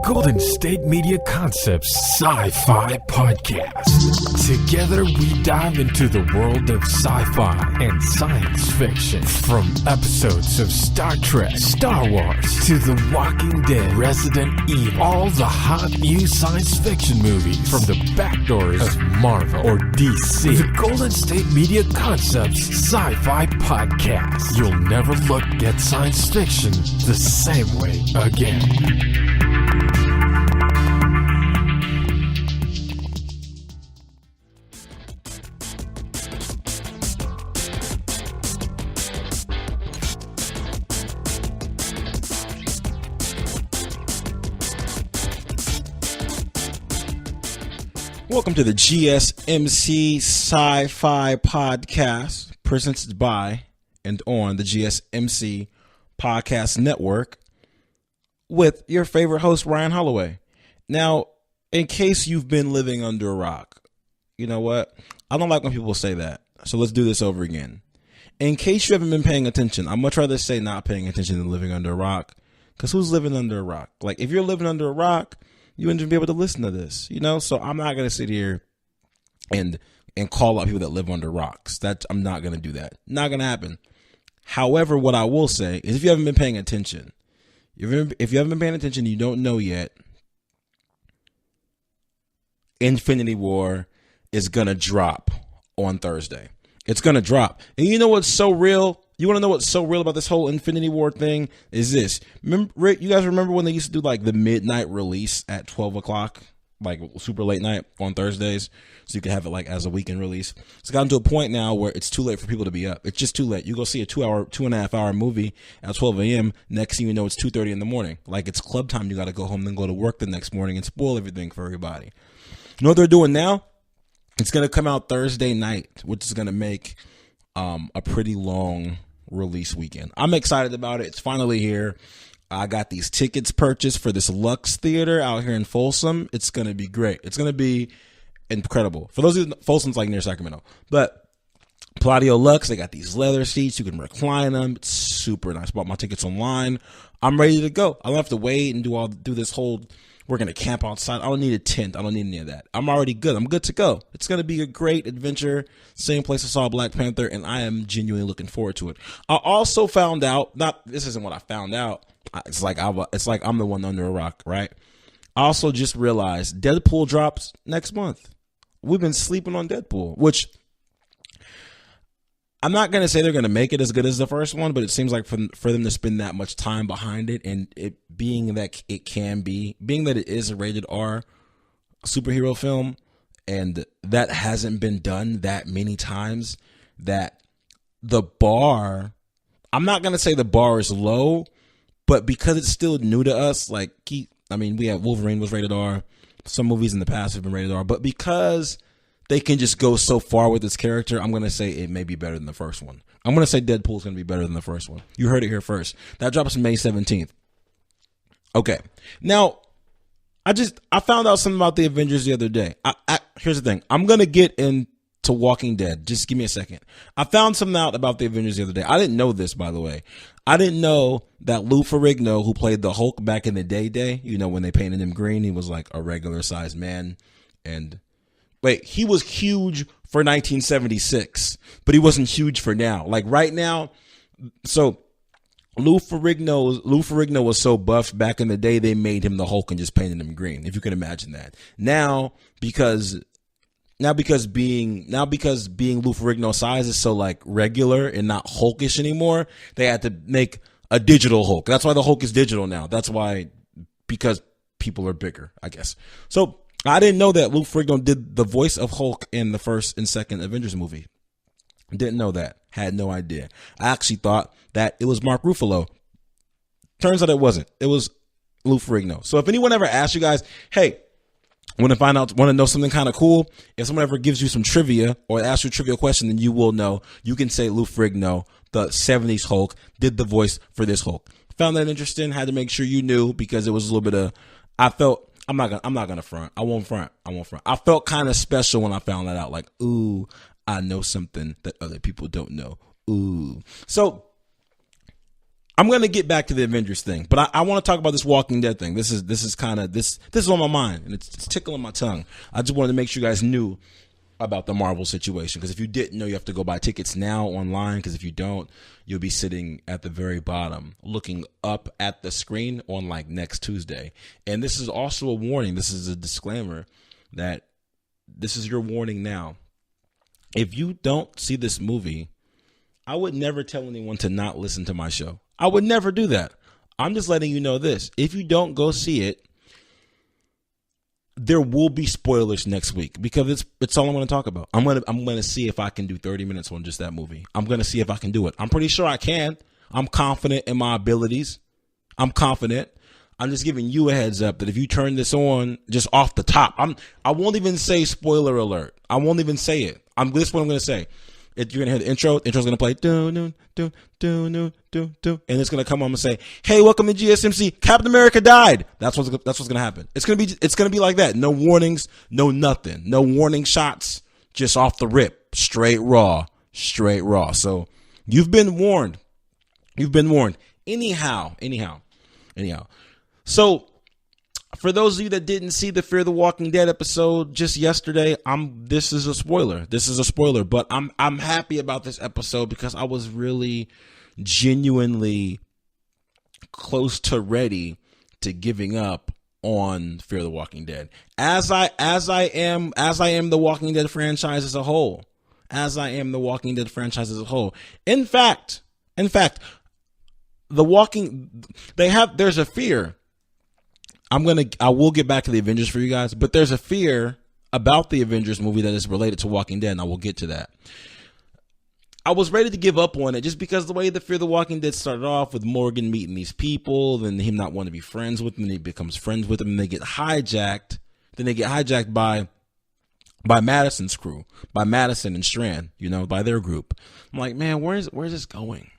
Golden State Media Concepts SciFi Podcast. Together we dive into the world of sci-fi and science fiction. From episodes of Star Trek, Star Wars, to The Walking Dead, Resident Evil, all the hot new science fiction movies from the back doors of Marvel or DC. The Golden State Media Concepts SciFi Podcast. You'll never look at science fiction the same way again. Welcome to the GSMC SciFi Podcast, presented by and on the GSMC Podcast Network with your favorite host, Ryan Holloway. Now, in case you've been living under a rock, you know what? I don't like when people say that, so let's do this over again. In case you haven't been paying attention, I'd much rather say not paying attention than living under a rock, because who's living under a rock? Like, if you're living under a rock, you wouldn't be able to listen to this, you know? So I'm not going to sit here and call out people that live under rocks. I'm not going to do that. Not going to happen. However, what I will say is if you haven't been paying attention, if you haven't been paying attention, you don't know yet, Infinity War is going to drop on Thursday. It's going to drop. And you know what's so real? You want to know what's so real about this whole Infinity War thing is this. Remember, you guys remember when they used to do like the midnight release at 12 o'clock, like super late night on Thursdays, so you could have it like as a weekend release? It's gotten to a point now where it's too late for people to be up. It's just too late. You go see a 2.5 hour movie at 12 a.m. Next thing you know, it's 2:30 in the morning. Like it's club time. You got to go home and go to work the next morning and spoil everything for everybody. You know what they're doing now? It's going to come out Thursday night, which is going to make a pretty long release weekend. I'm excited about it. It's finally here. I got these tickets purchased for this Lux Theater out here in Folsom. It's going to be great. It's going to be incredible. For those of you, Folsom's like near Sacramento. But Palladio Lux, they got these leather seats. You can recline them. It's super nice. Bought my tickets online. I'm ready to go. I don't have to wait and do this whole, we're going to camp outside. I don't need a tent. I don't need any of that. I'm already good. I'm good to go. It's going to be a great adventure. Same place I saw Black Panther, and I am genuinely looking forward to it. I also found out, this isn't what I found out. It's like I'm the one under a rock, right? I also just realized Deadpool drops next month. We've been sleeping on Deadpool, which I'm not going to say they're going to make it as good as the first one, but it seems like for them to spend that much time behind it, and it being that it is a rated R superhero film, and that hasn't been done that many times, that the bar, I'm not going to say the bar is low, but because it's still new to us, we have Wolverine was rated R. Some movies in the past have been rated R, but because they can just go so far with this character, I'm going to say it may be better than the first one. I'm going to say Deadpool's going to be better than the first one. You heard it here first. That drops May 17th. Okay. Now, I found out something about the Avengers the other day. Here's the thing. I'm going to get into Walking Dead. Just give me a second. I found something out about the Avengers the other day. I didn't know this, by the way. I didn't know that Lou Ferrigno, who played the Hulk back in the day, you know, when they painted him green, he was like a regular sized man. And he was huge for 1976, but he wasn't huge for now. Like right now, so Lou Ferrigno was so buff back in the day, they made him the Hulk and just painted him green, if you can imagine that. Now because being Lou Ferrigno size is so like regular and not Hulkish anymore, they had to make a digital Hulk. That's why the Hulk is digital now. That's why, because people are bigger, I guess. So I didn't know that Lou Ferrigno did the voice of Hulk in the first and second Avengers movie. Didn't know that. Had no idea. I actually thought that it was Mark Ruffalo. Turns out it wasn't. It was Lou Ferrigno. So if anyone ever asks you guys, hey, want to know something kind of cool? If someone ever gives you some trivia or asks you a trivia question, then you will know. You can say Lou Ferrigno, the 70s Hulk, did the voice for this Hulk. Found that interesting. Had to make sure you knew, because it was a little bit of, I'm not gonna front. I won't front. I felt kind of special when I found that out. Like, ooh, I know something that other people don't know. Ooh. So I'm going to get back to the Avengers thing, but I want to talk about this Walking Dead thing. This is on my mind, and it's tickling my tongue. I just wanted to make sure you guys knew about the Marvel situation, because if you didn't know, you have to go buy tickets now online, because if you don't, you'll be sitting at the very bottom looking up at the screen on like next Tuesday. And this is also a warning. This is a disclaimer that this is your warning now. If you don't see this movie, I would never tell anyone to not listen to my show. I would never do that. I'm just letting you know this. If you don't go see it, there will be spoilers next week, because it's all I'm going to talk about. I'm going to see if I can do 30 minutes on just that movie. I'm going to see if I can do it. I'm pretty sure I can. I'm confident in my abilities. I'm confident. I'm just giving you a heads up that if you turn this on just off the top, I won't even say spoiler alert. I won't even say it. This is what I'm going to say. You're going to hear the intro. The intro's going to play, and it's going to come on and say, hey, welcome to GSMC. Captain America died. That's what's going to happen. It's going to be like that. No warnings, no nothing. No warning shots, just off the rip. Straight raw. So you've been warned. Anyhow. So for those of you that didn't see the Fear the Walking Dead episode just yesterday, this is a spoiler, but I'm happy about this episode because I was really genuinely close to ready to giving up on Fear the Walking Dead. As I am the Walking Dead franchise as a whole. There's a fear. I will get back to the Avengers for you guys, but there's a fear about the Avengers movie that is related to Walking Dead, and I will get to that. I was ready to give up on it just because the way the Fear the Walking Dead started off with Morgan meeting these people, then him not wanting to be friends with them, and he becomes friends with them, and they get hijacked. Then they get hijacked by Madison's crew, by Madison and Strand, by their group. I'm like, man, where's this going?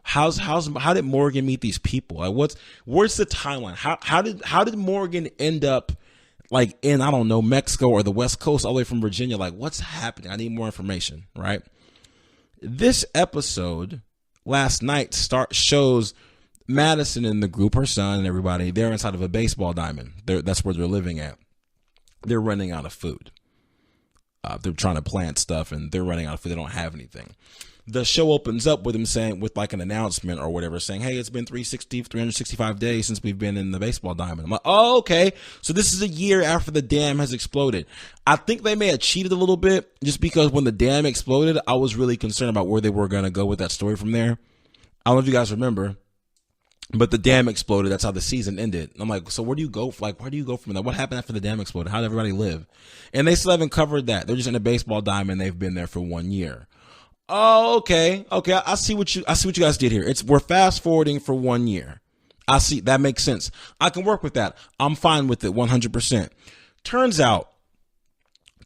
How did Morgan meet these people? Like, where's the timeline? How did Morgan end up like in, I don't know, Mexico or the West Coast all the way from Virginia? Like, what's happening? I need more information, right? This episode last night shows Madison and the group, her son and everybody, they're inside of a baseball diamond. That's where they're living at. They're running out of food. They're trying to plant stuff and they're running out of food. They don't have anything. The show opens up with him saying, with like an announcement or whatever, saying, hey, it's been 365 days since we've been in the baseball diamond. I'm like, oh, okay. So this is a year after the dam has exploded. I think they may have cheated a little bit just because when the dam exploded, I was really concerned about where they were going to go with that story from there. I don't know if you guys remember, but the dam exploded. That's how the season ended. I'm like, so where do you go from that? What happened after the dam exploded? How did everybody live? And they still haven't covered that. They're just in a baseball diamond. They've been there for 1 year. Oh, okay. I see what you guys did here. We're fast forwarding for 1 year. I see. That makes sense. I can work with that. I'm fine with it 100%. Turns out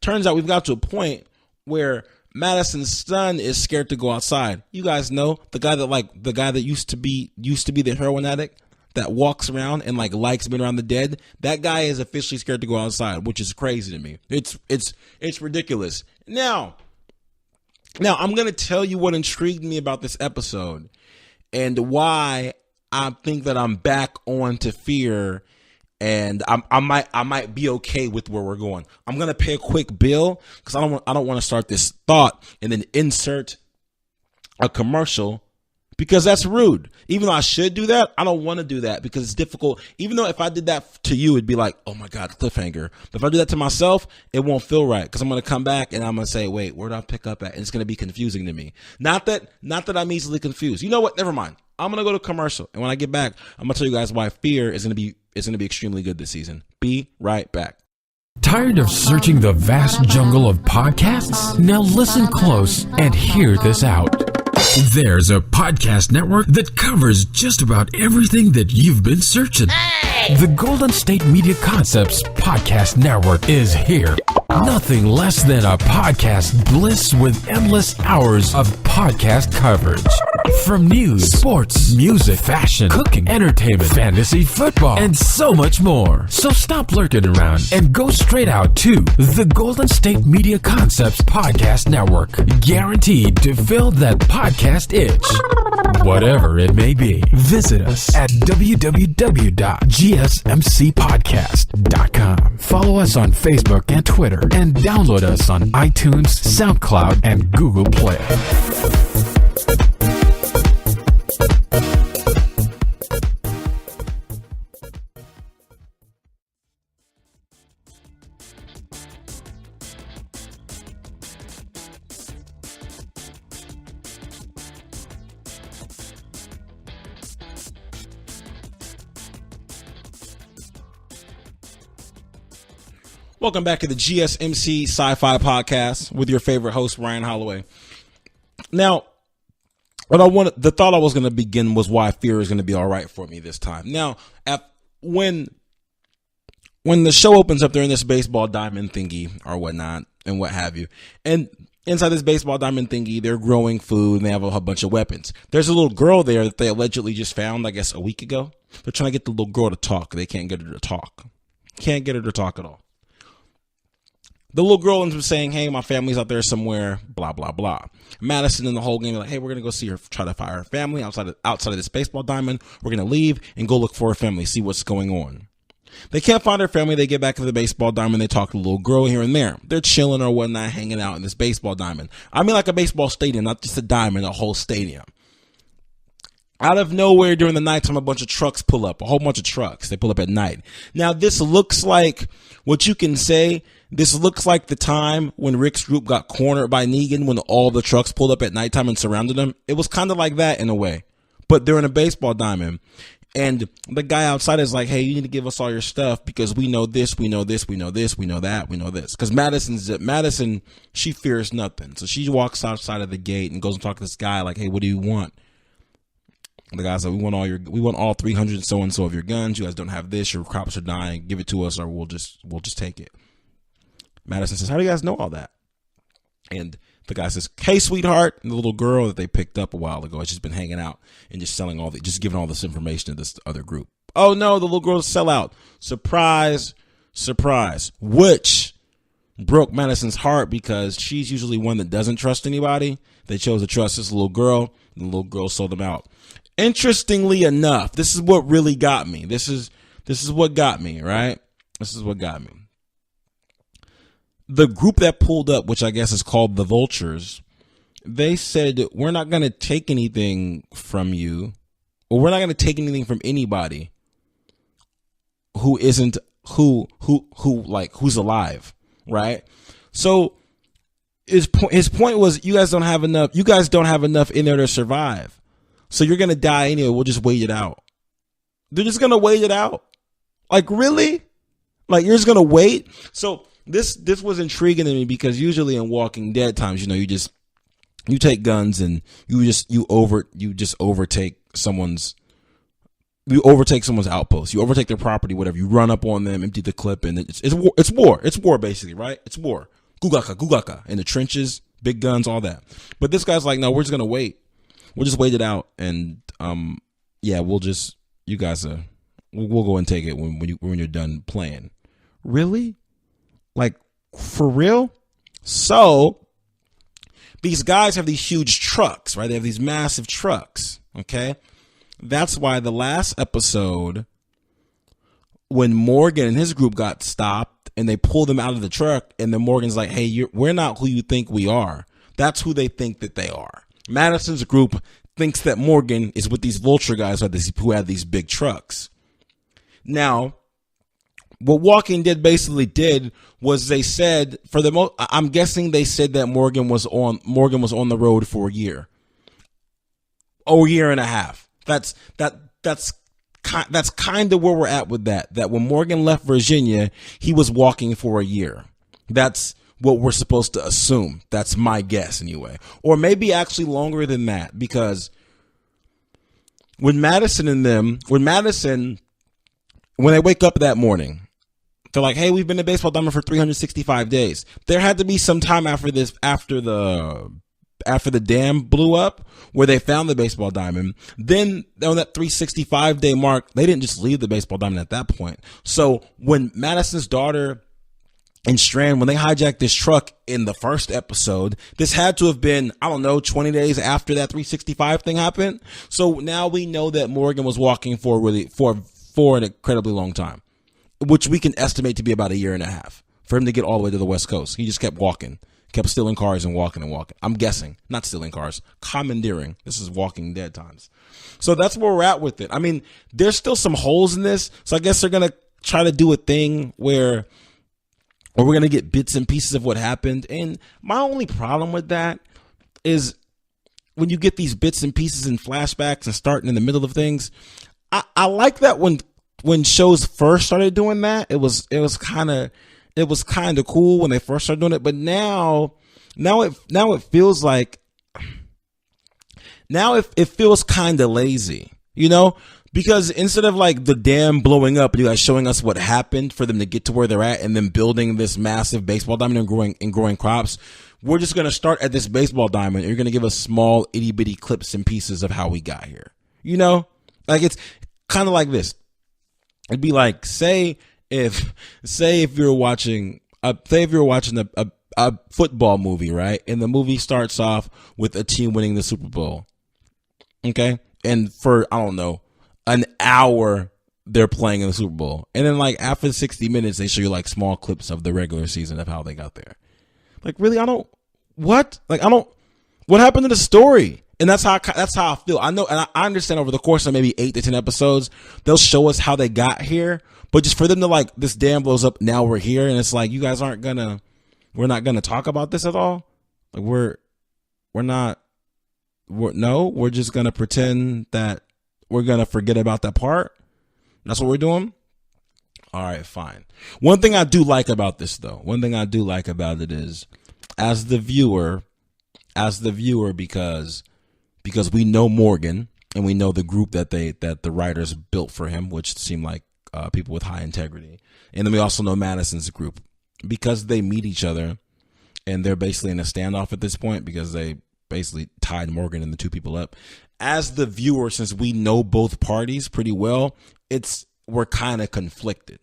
we've got to a point where Madison's son is scared to go outside. You guys know the guy that used to be the heroin addict that walks around and likes being around the dead. That guy is officially scared to go outside, which is crazy to me. It's ridiculous. Now I'm going to tell you what intrigued me about this episode and why I think that I'm back on to Fear. And I might be okay with where we're going. I'm gonna pay a quick bill because I don't want to start this thought and then insert a commercial because that's rude. Even though I should do that, I don't want to do that because it's difficult. Even though if I did that to you, it'd be like, oh my God, cliffhanger. But if I do that to myself, it won't feel right because I'm gonna come back and I'm gonna say, wait, where do I pick up at? And it's gonna be confusing to me. Not that I'm easily confused. You know what? Never mind. I'm gonna go to commercial, and when I get back, I'm gonna tell you guys why Fear is gonna be extremely good this season. Be right back. Tired of searching the vast jungle of podcasts? Now listen close and hear this out. There's a podcast network that covers just about everything that you've been searching. Hey! The Golden State Media Concepts Podcast Network is here. Nothing less than a podcast bliss with endless hours of podcast coverage. From news, sports, music, fashion, cooking, entertainment, fantasy, football, and so much more. So stop lurking around and go straight out to the Golden State Media Concepts Podcast Network. Guaranteed to fill that podcast itch. whatever it may be. Visit us at www.gsmcpodcast.com. Follow us on Facebook and Twitter, and download us on iTunes, SoundCloud, and Google Play. Welcome back to the GSMC SciFi Podcast with your favorite host, Ryan Holloway. Now, the thought I was going to begin was why fear is going to be all right for me this time. Now, when the show opens up, they're in this baseball diamond thingy or whatnot and what have you, and inside this baseball diamond thingy, they're growing food and they have a whole bunch of weapons. There's a little girl there that they allegedly just found, I guess, a week ago. They're trying to get the little girl to talk. They can't get her to talk. Can't get her to talk at all. The little girl ends up saying, hey, my family's out there somewhere, blah, blah, blah. Madison and the whole game are like, hey, we're going to go see her, try to find her family outside of this baseball diamond. We're going to leave and go look for her family, see what's going on. They can't find her family. They get back to the baseball diamond. They talk to the little girl here and there. They're chilling or whatnot, hanging out in this baseball diamond. I mean like a baseball stadium, not just a diamond, a whole stadium. Out of nowhere during the nighttime, a bunch of trucks pull up, a whole bunch of trucks. They pull up at night. Now, this looks like what you can say. This looks like the time when Rick's group got cornered by Negan when all the trucks pulled up at nighttime and surrounded them. It was kind of like that in a way, but they're in a baseball diamond. And the guy outside is like, hey, you need to give us all your stuff because we know this, we know this, we know this, we know that, we know this. Because Madison, she fears nothing. So she walks outside of the gate and goes and talks to this guy like, hey, what do you want? The guy's like, we want all 300 and so of your guns. You guys don't have this. Your crops are dying. Give it to us, or we'll just take it. Madison says, how do you guys know all that? And the guy says, hey, sweetheart. And the little girl that they picked up a while ago has just been hanging out and just just giving all this information to this other group. Oh no, the little girl's a sellout. Surprise, surprise. Which broke Madison's heart because she's usually one that doesn't trust anybody. They chose to trust this little girl, and the little girl sold them out. Interestingly enough, this is what really got me. This is what got me, right? This is what got me. The group that pulled up, which I guess is called the Vultures, they said, we're not going to take anything from you, or we're not going to take anything from anybody who's alive, right? So his point was, you guys don't have enough in there to survive. So you're going to die anyway. We'll just wait it out. They're just going to wait it out. Like, really? Like, you're just going to wait? So this was intriguing to me because usually in Walking Dead times, you take guns and you overtake someone's outpost. You overtake their property, whatever. You run up on them, empty the clip, and it's war. It's war, basically, right? It's war. Gugaka. In the trenches, big guns, all that. But this guy's like, no, we're just going to wait. We'll just wait it out, and we'll go and take it when you're done playing. Really? Like, for real? So these guys have these huge trucks, right? They have these massive trucks. Okay, that's why the last episode, when Morgan and his group got stopped and they pulled them out of the truck, and then Morgan's like, "Hey, we're not who you think we are." That's who they think that they are. Madison's group thinks that Morgan is with these Vulture guys who had these big trucks. Now, what Walking Dead basically did was they said, I'm guessing they said that Morgan was on the road for a year and a half. That's kind of where we're at with that. That when Morgan left Virginia, he was walking for a year. That's what we're supposed to assume. That's my guess anyway. Or maybe actually longer than that, because when they wake up that morning, they're like, hey, we've been in baseball diamond for 365 days. There had to be some time after the dam blew up where they found the baseball diamond. Then on that 365 day mark, they didn't just leave the baseball diamond at that point. So when Madison's daughter and Strand, when they hijacked this truck in the first episode, this had to have been, I don't know, 20 days after that 365 thing happened. So now we know that Morgan was walking for an incredibly long time, which we can estimate to be about a year and a half for him to get all the way to the West Coast. He just kept walking, kept stealing cars and walking and walking. I'm guessing, not stealing cars, commandeering. This is Walking Dead times. So that's where we're at with it. I mean, there's still some holes in this. So I guess they're going to try to do a thing where we're going to get bits and pieces of what happened. And my only problem with that is when you get these bits and pieces and flashbacks and starting in the middle of things, I like that when shows first started doing that, it was kind of cool when they first started doing it. But now it feels like, it feels kind of lazy, you know? Because instead of like the dam blowing up and you guys showing us what happened for them to get to where they're at and then building this massive baseball diamond and growing crops, we're just going to start at this baseball diamond and you're going to give us small itty bitty clips and pieces of how we got here. You know, like it's kind of like this. It'd be like, say if you're watching a football movie, right? And the movie starts off with a team winning the Super Bowl. Okay. And for, I don't know, an hour they're playing in the Super Bowl. And then like after 60 minutes, they show you like small clips of the regular season of how they got there. Like, really? What happened to the story? And that's how I feel. I know, and I understand over the course of maybe 8 to 10 episodes, they'll show us how they got here. But just for them to like, this dam blows up, now we're here. And it's like, you guys we're not going to talk about this at all. Like we're just going to pretend that we're going to forget about that part. That's what we're doing. All right, fine. One thing I do like about this though, is as the viewer, because we know Morgan and we know the group that the writers built for him, which seemed like people with high integrity. And then we also know Madison's group because they meet each other and they're basically in a standoff at this point because they basically tied Morgan and the two people up. As the viewer, since we know both parties pretty well, we're kind of conflicted.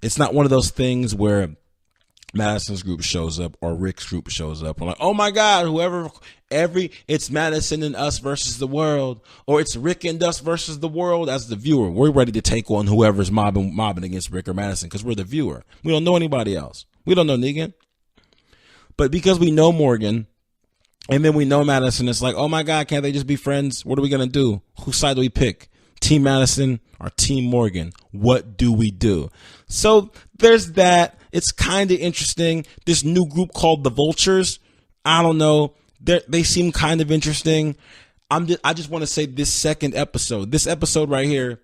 It's not one of those things where Madison's group shows up or Rick's group shows up. We're like, oh my God, it's Madison and us versus the world, or it's Rick and us versus the world. As the viewer, we're ready to take on whoever's mobbing against Rick or Madison because we're the viewer. We don't know anybody else. We don't know Negan. But because we know Morgan, and then we know Madison, it's like, oh my God, can't they just be friends? What are we going to do? Whose side do we pick? Team Madison or Team Morgan? What do we do? So there's that. It's kind of interesting. This new group called the Vultures, I don't know. They seem kind of interesting. I just want to say this episode right here,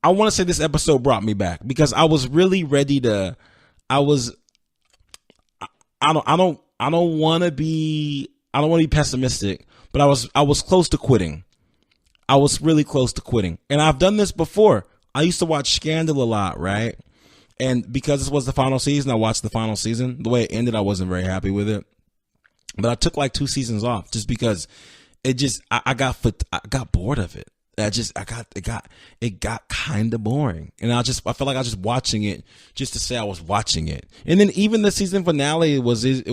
I want to say this episode brought me back because I was really ready to, I don't want to be pessimistic, but I was close to quitting. I was really close to quitting. And I've done this before. I used to watch Scandal a lot, right? And because this was the final season, I watched the final season. The way it ended, I wasn't very happy with it. But I took like 2 seasons off just because I got bored of it. It got kind of boring. And I felt like I was just watching it just to say I was watching it. And then even the season finale it wasn't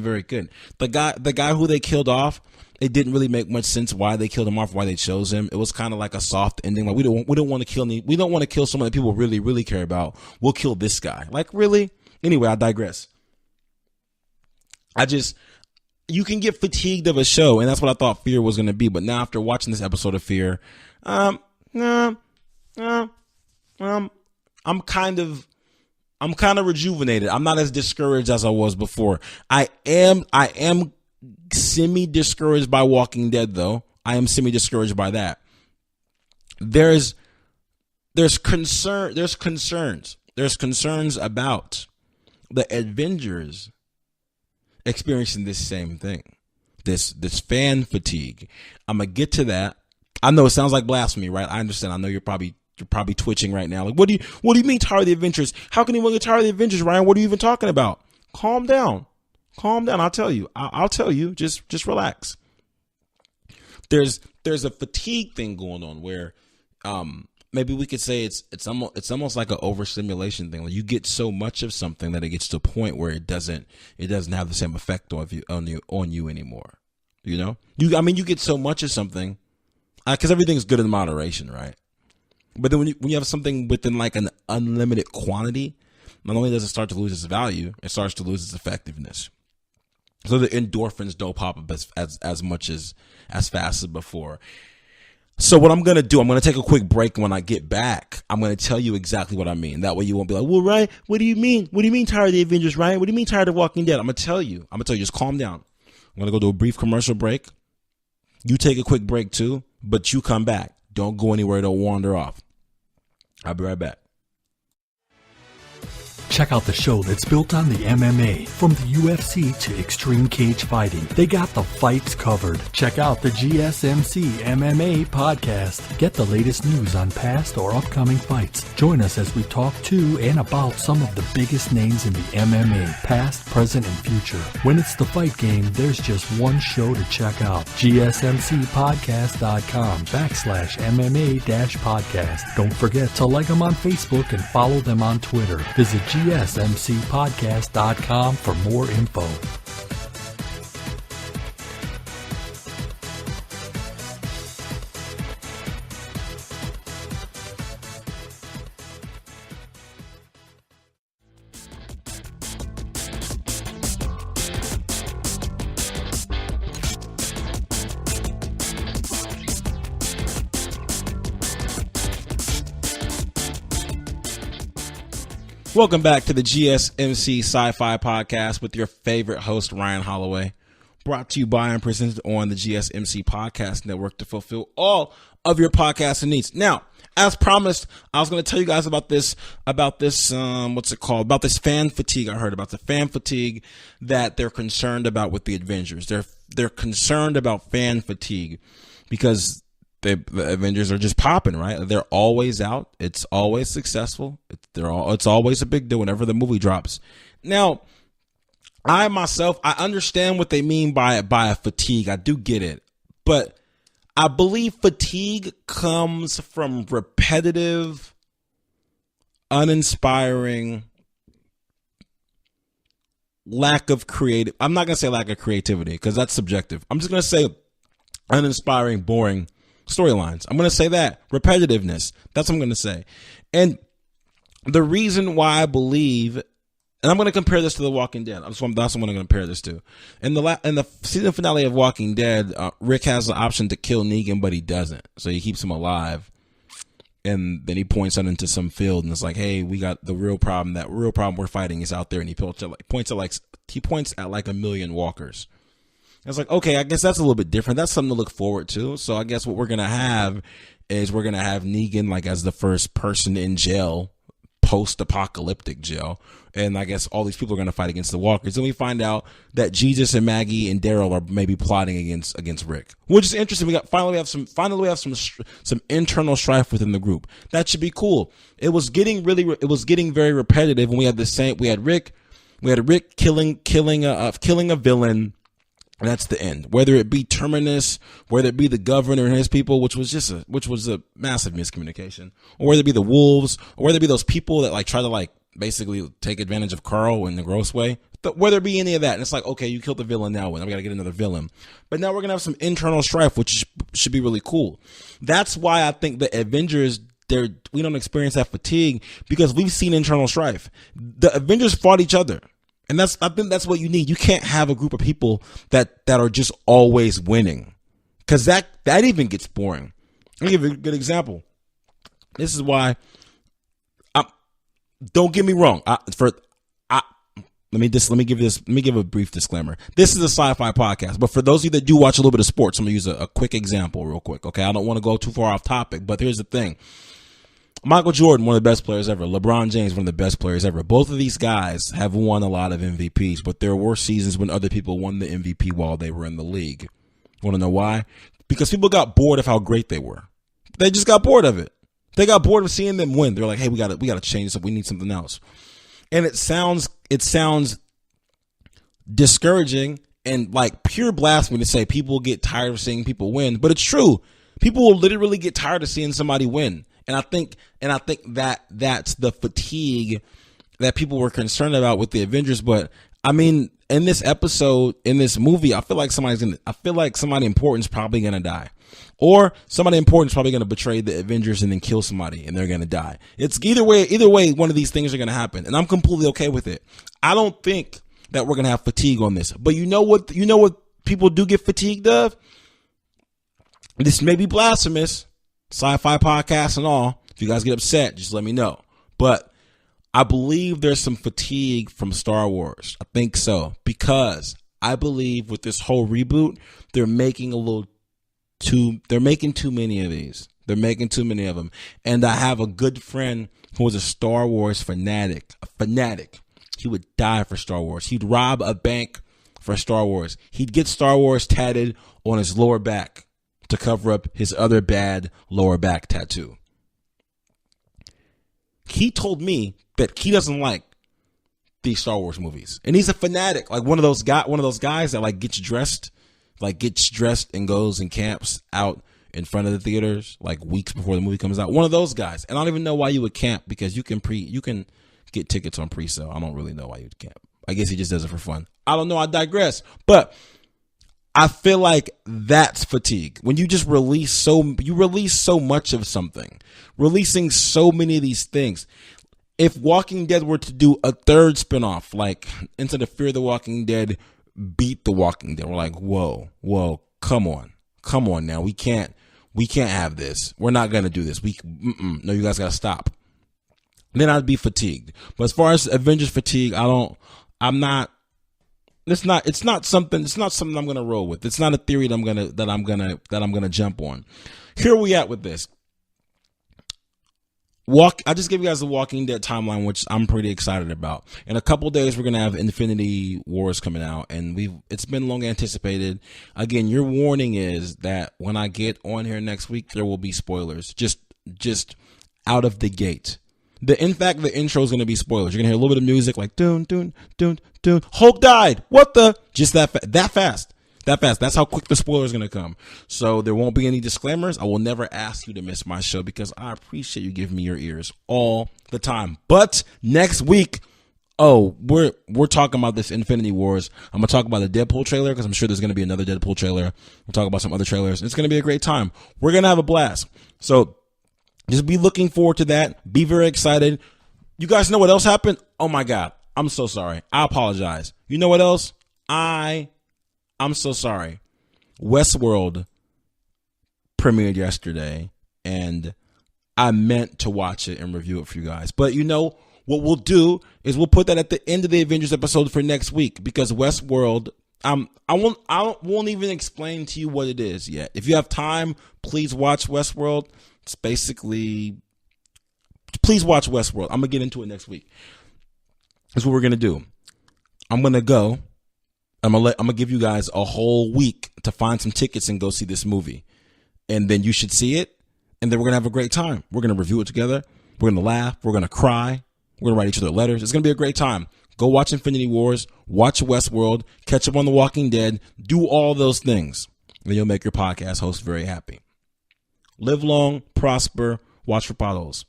very good. The guy who they killed off, it didn't really make much sense why they killed him off, why they chose him. It was kind of like a soft ending. Like we don't want to kill someone that people really, really care about. We'll kill this guy. Like, really? Anyway, I digress. You can get fatigued of a show, and that's what I thought Fear was going to be. But now after watching this episode of Fear, I'm kind of rejuvenated. I'm not as discouraged as I was before. I am semi-discouraged by Walking Dead, though. I am semi-discouraged by that. There's concerns about the Avengers experiencing this same thing, this fan fatigue. I'm gonna get to that. I know it sounds like blasphemy, right? I understand. I know you're probably twitching right now. Like, what do you mean tired of the Avengers? How can anyone get tired of the Avengers, Ryan? What are you even talking about? Calm down. I'll tell you. I'll tell you. Just relax. There's a fatigue thing going on where maybe we could say it's almost like an overstimulation thing. Like you get so much of something that it gets to a point where it doesn't have the same effect on you anymore. You know, you get so much of something because everything's good in moderation, right? But then when you have something within like an unlimited quantity, not only does it start to lose its value, it starts to lose its effectiveness. So the endorphins don't pop up as much as fast as before. So what I'm going to do, I'm going to take a quick break. When I get back, I'm going to tell you exactly what I mean. That way you won't be like, well, Ryan, what do you mean? What do you mean tired of the Avengers, Ryan? What do you mean tired of Walking Dead? I'm going to tell you, just calm down. I'm going to go to a brief commercial break. You take a quick break too, but you come back. Don't go anywhere. Don't wander off. I'll be right back. Check out the show that's built on the MMA, from the UFC to extreme cage fighting. They got the fights covered. Check out the GSMC MMA Podcast. Get the latest news on past or upcoming fights. Join us as we talk to and about some of the biggest names in the MMA, past, present, and future. When it's the fight game, there's just one show to check out. GSMCpodcast.com/MMA-podcast. Don't forget to like them on Facebook and follow them on Twitter. Visit GSMCpodcast.com for more info. Welcome back to the GSMC SciFi Podcast with your favorite host, Ryan Holloway. Brought to you by and presented on the GSMC Podcast Network to fulfill all of your podcasting needs. Now, as promised, I was going to tell you guys about this, what's it called? About this fan fatigue I heard about. The fan fatigue that they're concerned about with the Avengers. They're concerned about fan fatigue because the Avengers are just popping, right? They're always out. It's always successful. It's always a big deal whenever the movie drops. Now, I understand what they mean by a fatigue. I do get it. But I believe fatigue comes from repetitive, uninspiring, lack of creative. I'm not going to say lack of creativity because that's subjective. I'm just going to say uninspiring, boring storylines. I'm going to say that. Repetitiveness. That's what I'm going to say. And the reason why I believe, and I'm going to compare this to The Walking Dead. That's what I'm going to compare this to. In the season finale of Walking Dead, Rick has the option to kill Negan, but he doesn't. So he keeps him alive. And then he points out into some field and it's like, hey, we got the real problem. That real problem we're fighting is out there. And he points at like a million walkers. It's like, okay, I guess that's a little bit different. That's something to look forward to. So I guess what we're going to have is we're going to have Negan like as the first person in jail, post-apocalyptic jail. And I guess all these people are going to fight against the walkers. Then we find out that Jesus and Maggie and Daryl are maybe plotting against Rick, which is interesting. We have some internal strife within the group. That should be cool. It was getting very repetitive when we had Rick killing a villain. And that's the end. Whether it be Terminus, whether it be the governor and his people, which was a massive miscommunication, or whether it be the wolves, or whether it be those people that like try to like basically take advantage of Carl in the gross way. Whether it be any of that, and it's like, okay, you killed the villain now, we gotta get another villain. But now we're gonna have some internal strife, which should be really cool. That's why I think the Avengers, we don't experience that fatigue because we've seen internal strife. The Avengers fought each other. And I think that's what you need. You can't have a group of people that are just always winning, because that even gets boring. I'll give you a good example. This is why. Don't get me wrong. Let me give a brief disclaimer. This is a sci-fi podcast, but for those of you that do watch a little bit of sports, I'm gonna use a quick example, real quick. Okay, I don't want to go too far off topic, but here's the thing. Michael Jordan, one of the best players ever. LeBron James, one of the best players ever. Both of these guys have won a lot of MVPs, but there were seasons when other people won the MVP while they were in the league. Want to know why? Because people got bored of how great they were. They just got bored of it. They got bored of seeing them win. They're like, hey, we got to change this up. We need something else. And it sounds discouraging and like pure blasphemy to say people get tired of seeing people win, but it's true. People will literally get tired of seeing somebody win. And I think that that's the fatigue that people were concerned about with the Avengers. But I mean, in this episode, in this movie, I feel like somebody important is probably going to die. Or somebody important is probably going to betray the Avengers and then kill somebody and they're going to die. It's either way, one of these things are going to happen. And I'm completely okay with it. I don't think that we're going to have fatigue on this. But you know what people do get fatigued of? This may be blasphemous, sci-fi podcast and all. If you guys get upset, just let me know. But I believe there's some fatigue from Star Wars. I think so. Because I believe with this whole reboot, they're making too many of these. They're making too many of them. And I have a good friend who was a Star Wars fanatic. He would die for Star Wars. He'd rob a bank for Star Wars. He'd get Star Wars tatted on his lower back to cover up his other bad lower back tattoo. He told me that he doesn't like these Star Wars movies. And he's a fanatic, like one of those guys that like gets dressed and goes and camps out in front of the theaters like weeks before the movie comes out. One of those guys. And I don't even know why you would camp, because you can get tickets on pre-sale. I don't really know why you'd camp. I guess he just does it for fun. I don't know. I digress. But I feel like that's fatigue. When you just release so much of something, releasing so many of these things. If Walking Dead were to do a third spinoff, like instead of Fear the Walking Dead, Beat the Walking Dead, we're like, whoa, come on now. We can't have this. We're not gonna do this. No, you guys gotta stop. Then I'd be fatigued. But as far as Avengers fatigue, It's not something I'm gonna roll with. It's not a theory that I'm gonna jump on. Here we at with this. I just gave you guys the Walking Dead timeline, which I'm pretty excited about. In a couple days, we're gonna have Infinity Wars coming out, and it's been long anticipated. Again, your warning is that when I get on here next week, there will be spoilers, just out of the gate. In fact, the intro is going to be spoilers. You're going to hear a little bit of music like dun dun dun dun. Hulk died. What the? Just that fast. That's how quick the spoiler is going to come. So there won't be any disclaimers. I will never ask you to miss my show because I appreciate you giving me your ears all the time. But next week, we're talking about this Infinity Wars. I'm going to talk about the Deadpool trailer because I'm sure there's going to be another Deadpool trailer. We'll talk about some other trailers. It's going to be a great time. We're going to have a blast. So just be looking forward to that. Be very excited. You guys know what else happened? Oh my God. I'm so sorry. I apologize. You know what else? I'm so sorry. Westworld premiered yesterday, and I meant to watch it and review it for you guys. But you know what we'll do is we'll put that at the end of the Avengers episode for next week, because Westworld, I won't even explain to you what it is yet. If you have time, please watch Westworld. It's basically, please watch Westworld. I'm gonna get into it next week. That's what we're gonna do. I'm gonna go. I'm gonna give you guys a whole week to find some tickets and go see this movie, and then you should see it, and then we're gonna have a great time. We're gonna review it together. We're gonna laugh. We're gonna cry. We're gonna write each other letters. It's gonna be a great time. Go watch Infinity Wars. Watch Westworld. Catch up on The Walking Dead. Do all those things, and you'll make your podcast host very happy. Live long, prosper, watch for potholes.